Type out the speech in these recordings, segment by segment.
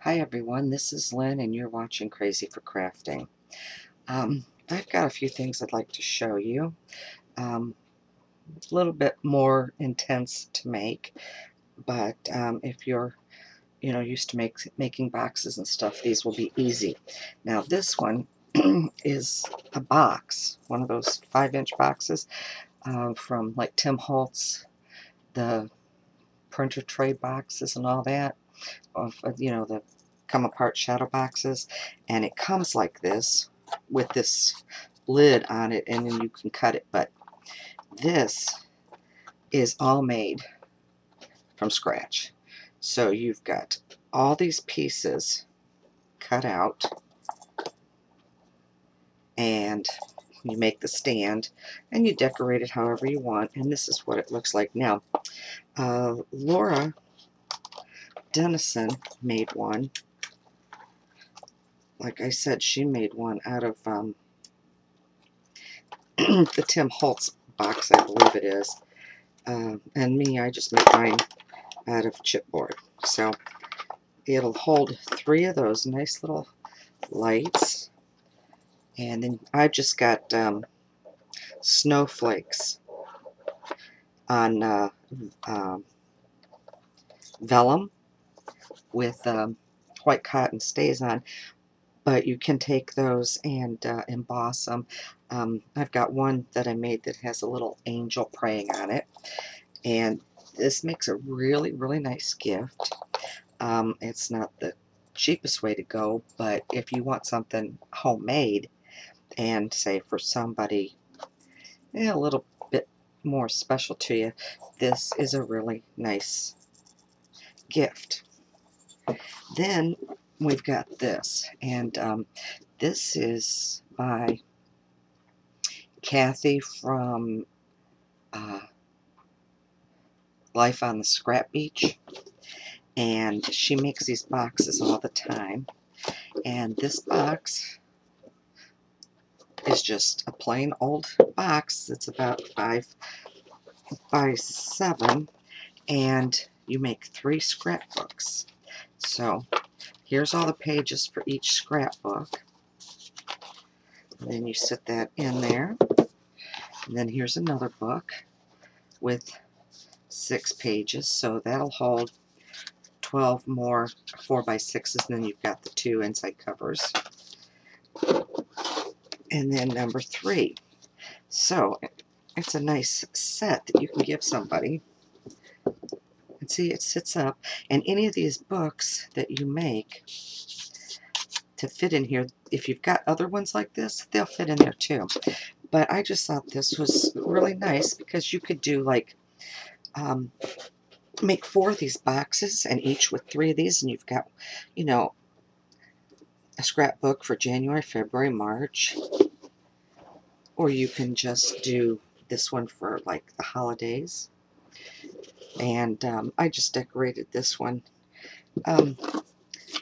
Hi everyone, this is Lynn and you're watching Crazy for Crafting. I've got a few things I'd like to show you. A little bit more intense to make, but if you're used to making boxes and stuff, these will be easy. Now this one is a box, one of those 5-inch boxes from like Tim Holtz, the printer tray boxes and all that, of the come apart shadow boxes, and it comes like this with this lid on it, and then you can cut it. But this is all made from scratch, so you've got all these pieces cut out, and you make the stand and you decorate it however you want, and this is what it looks like. Now Laura Dennison made one. Like I said, she made one out of the Tim Holtz box, I believe it is. And me, I just make mine out of chipboard. So it'll hold 3 of those nice little lights. And then I've just got snowflakes on vellum with white cotton stays on. But you can take those and emboss them. I've got one that I made that has a little angel praying on it. And this makes a really, really nice gift. It's not the cheapest way to go, but if you want something homemade and say for somebody a little bit more special to you, this is a really nice gift. Then we've got this, and this is by Kathy from Life on the Scrap Beach, and she makes these boxes all the time. And this box is just a plain old box. It's about 5 by 7, and you make 3 scrapbooks. So here's all the pages for each scrapbook. And then you set that in there. And then here's another book with 6 pages, so that'll hold 12 more 4 by 6s, and then you've got the 2 inside covers. And then number 3. So it's a nice set that you can give somebody. And see, it sits up, and any of these books that you make to fit in here, if you've got other ones like this, they'll fit in there too. But I just thought this was really nice because you could do like make 4 of these boxes, and each with 3 of these, and you've got, you know, a scrapbook for January, February, March. Or you can just do this one for like the holidays. And I just decorated this one,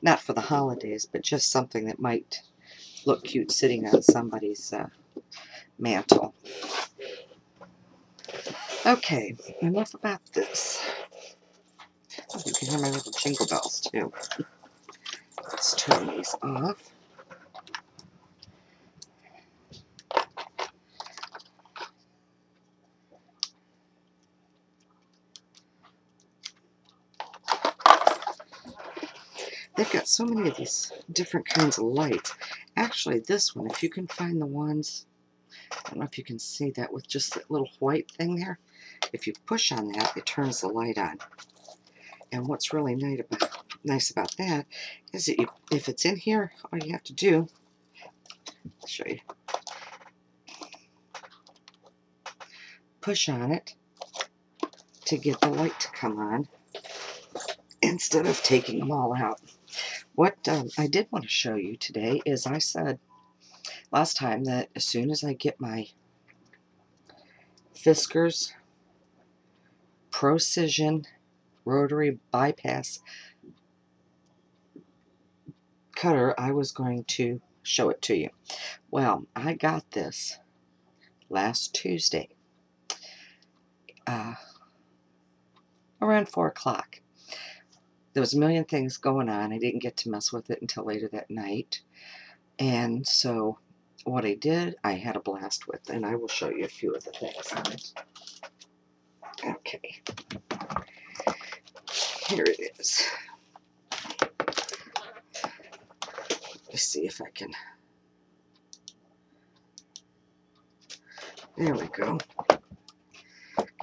not for the holidays, but just something that might look cute sitting on somebody's mantle. Okay, enough about this. Oh, you can hear my little jingle bells too. Let's turn these off. They've got so many of these different kinds of lights. Actually, this one, if you can find the ones, I don't know if you can see that with just that little white thing there. If you push on that, it turns the light on. And what's really nice about that is that if it's in here, all you have to do, I'll show you, push on it to get the light to come on instead of taking them all out. What I did want to show you today is, I said last time that as soon as I get my Fiskars ProCision Rotary bypass cutter, I was going to show it to you. Well, I got this last Tuesday around 4 o'clock. there was a million things going on. I didn't get to mess with it until later that night. And so what I did, I had a blast with, and I will show you a few of the things on it. Okay. Here it is. Let's see if I can. There we go.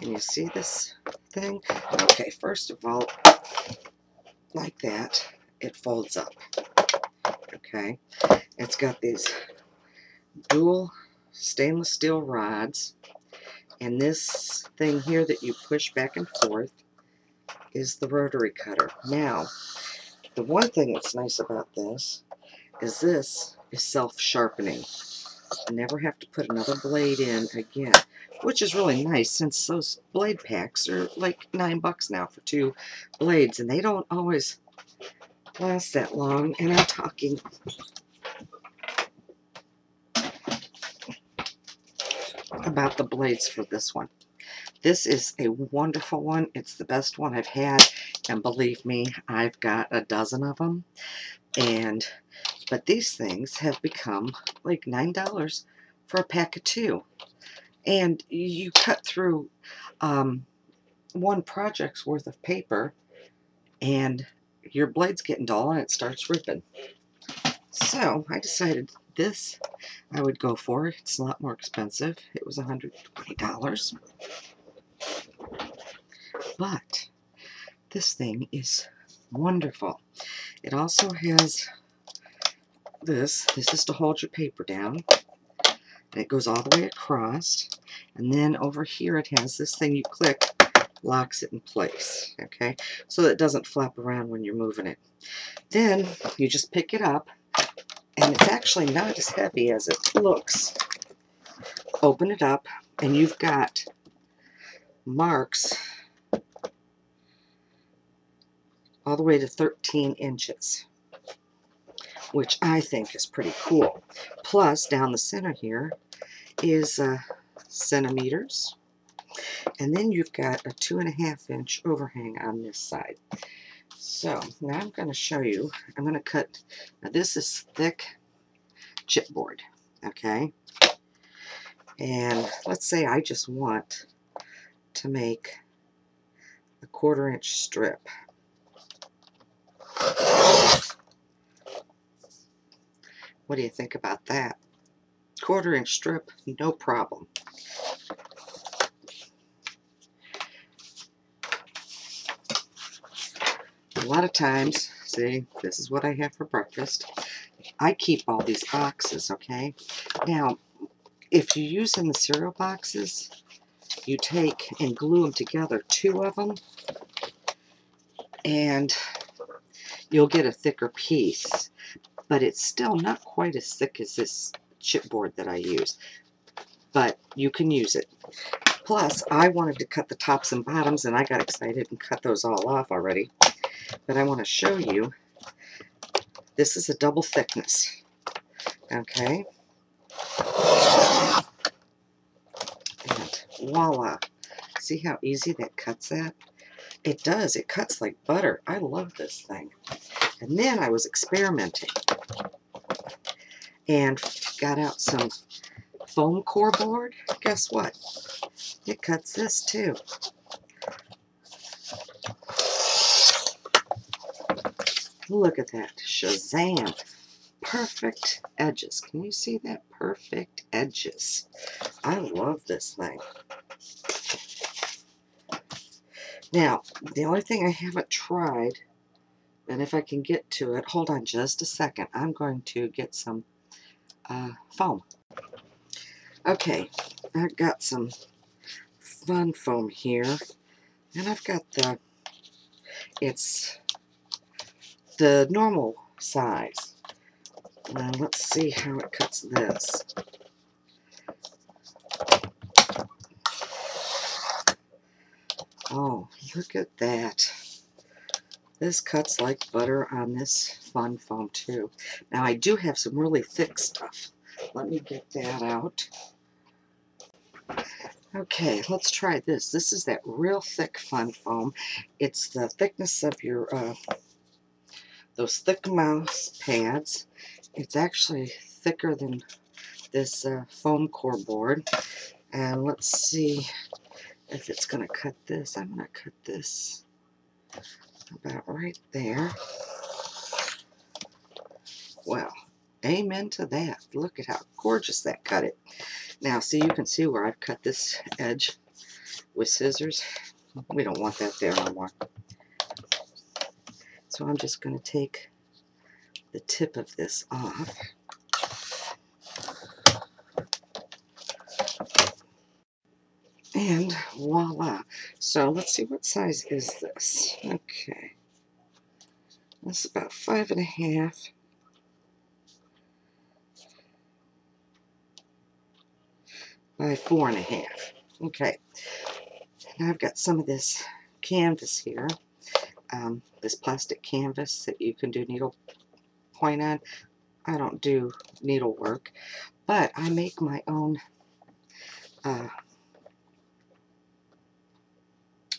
Can you see this thing? Okay, first of all, like that, it folds up. Okay, it's got these dual stainless steel rods, and this thing here that you push back and forth is the rotary cutter. Now, the one thing that's nice about this is self-sharpening. You never have to put another blade in again, which is really nice since those blade packs are like $9 now for 2 blades, and they don't always last that long. And I'm talking about the blades for this one. This is a wonderful one. It's the best one I've had, and believe me, I've got a dozen of them. But these things have become like $9 for a pack of 2. And you cut through one project's worth of paper, and your blade's getting dull and it starts ripping. So I decided this I would go for. It's a lot more expensive. It was $120. But this thing is wonderful. It also has this. This is to hold your paper down. And it goes all the way across. And then over here it has this thing you click, locks it in place. Okay, so that it doesn't flap around when you're moving it. Then you just pick it up, and it's actually not as heavy as it looks. Open it up, and you've got marks all the way to 13 inches, which I think is pretty cool. Plus, down the center here is centimeters, and then you've got a 2.5-inch overhang on this side. So now I'm going to show you. I'm going to cut. Now this is thick chipboard, okay? And let's say I just want to make a 1/4-inch strip. What do you think about that? 1/4-inch strip, no problem. A lot of times, see, this is what I have for breakfast. I keep all these boxes, okay? Now, if you're using the cereal boxes, you take and glue them together, 2 of them, and you'll get a thicker piece. But it's still not quite as thick as this chipboard that I use. But you can use it. Plus, I wanted to cut the tops and bottoms, and I got excited and cut those all off already. But I want to show you, this is a double thickness. Okay? And voila. See how easy that cuts that? It does. It cuts like butter. I love this thing. And then I was experimenting and got out some foam core board. Guess what? It cuts this too. Look at that. Shazam. Perfect edges. Can you see that? Perfect edges. I love this thing. Now, the only thing I haven't tried, and if I can get to it, hold on just a second. I'm going to get some foam. Okay, I've got some fun foam here, and I've got it's the normal size. Now let's see how it cuts this. Oh, look at that. This cuts like butter on this fun foam too. Now I do have some really thick stuff. Let me get that out. Okay, let's try this. This is that real thick fun foam. It's the thickness of your those thick mouse pads. It's actually thicker than this foam core board. And let's see if it's going to cut this. I'm going to cut this about right there. Well, amen to that. Look at how gorgeous that cut it. Now, see, you can see where I've cut this edge with scissors. We don't want that there anymore. So I'm just going to take the tip of this off. And voila. So let's see, what size is this? Okay. This is about 5.5 by 4.5. Okay. Now I've got some of this canvas here. This plastic canvas that you can do needle point on. I don't do needlework, but I make my own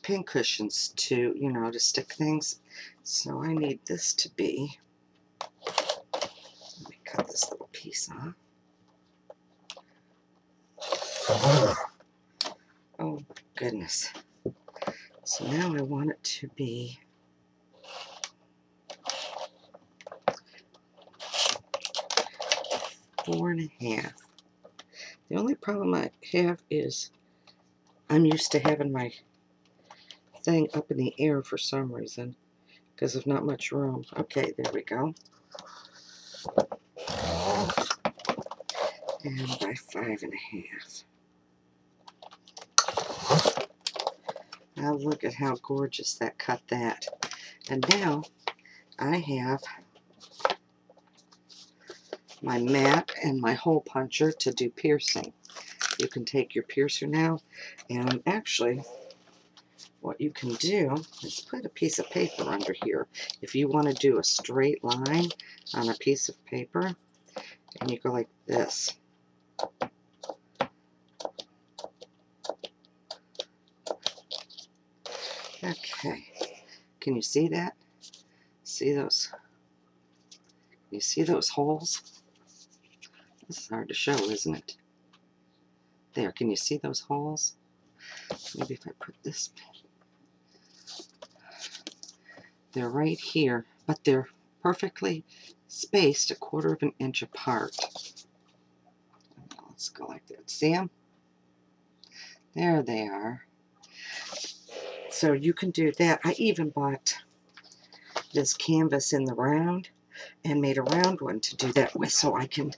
pin cushions to, you know, to stick things. So I need this to be, let me cut this little piece off. Oh goodness. So now I want it to be 4.5. The only problem I have is I'm used to having my thing up in the air for some reason because of not much room. Okay, there we go. And by 5.5. Now look at how gorgeous that cut that. And now I have my mat and my hole puncher to do piercing. You can take your piercer now, and actually what you can do is put a piece of paper under here. If you want to do a straight line on a piece of paper, and you go like this. Okay, can you see that? See those? You see those holes? This is hard to show, isn't it? There, can you see those holes? Maybe if I put this, they're right here, but they're perfectly spaced 1/4 inch apart. Let's go like that. See them? There they are. So you can do that. I even bought this canvas in the round and made a round one to do that with, so I can,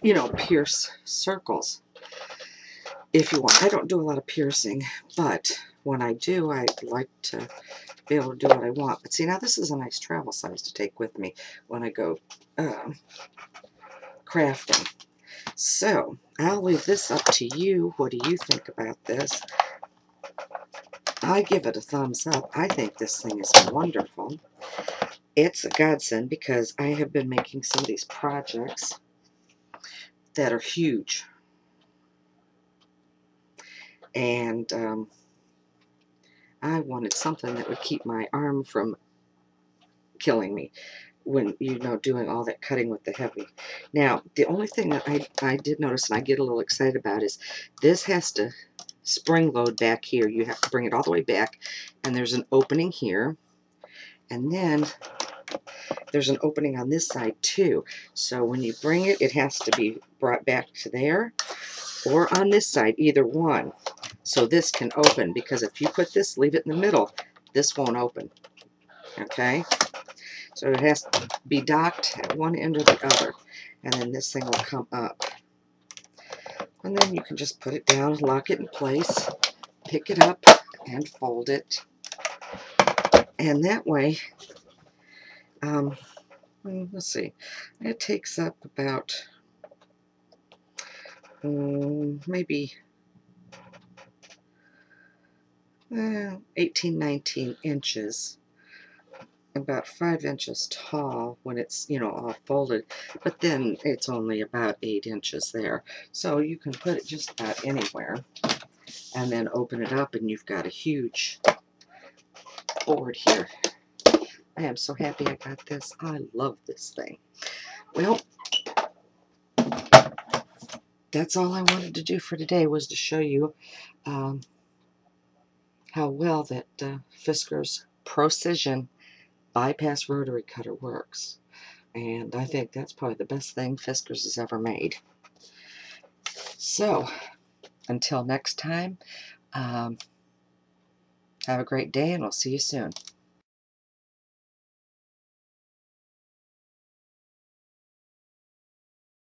you know, pierce circles if you want. I don't do a lot of piercing, but when I do, I like to be able to do what I want. But see, now this is a nice travel size to take with me when I go crafting. So I'll leave this up to you. What do you think about this? I give it a thumbs up. I think this thing is wonderful. It's a godsend because I have been making some of these projects that are huge. And I wanted something that would keep my arm from killing me when, you know, doing all that cutting with the heavy. Now, the only thing that I did notice and I get a little excited about is this has to spring load back here. You have to bring it all the way back, and there's an opening here, and then there's an opening on this side too. So when you bring it, it has to be brought back to there or on this side, either one. So this can open, because if you put this, leave it in the middle, this won't open. Okay? So it has to be docked at one end or the other, and then this thing will come up. And then you can just put it down, lock it in place, pick it up, and fold it. And that way, let's see, it takes up about maybe 18, 19 inches, about 5 inches tall when it's, you know, all folded, but then it's only about 8 inches there. So you can put it just about anywhere and then open it up, and you've got a huge board here. I am so happy I got this. I love this thing. Well, that's all I wanted to do for today, was to show you how well that Fiskars ProCision bypass rotary cutter works. And I think that's probably the best thing Fiskars has ever made. So, until next time, have a great day, and we'll see you soon.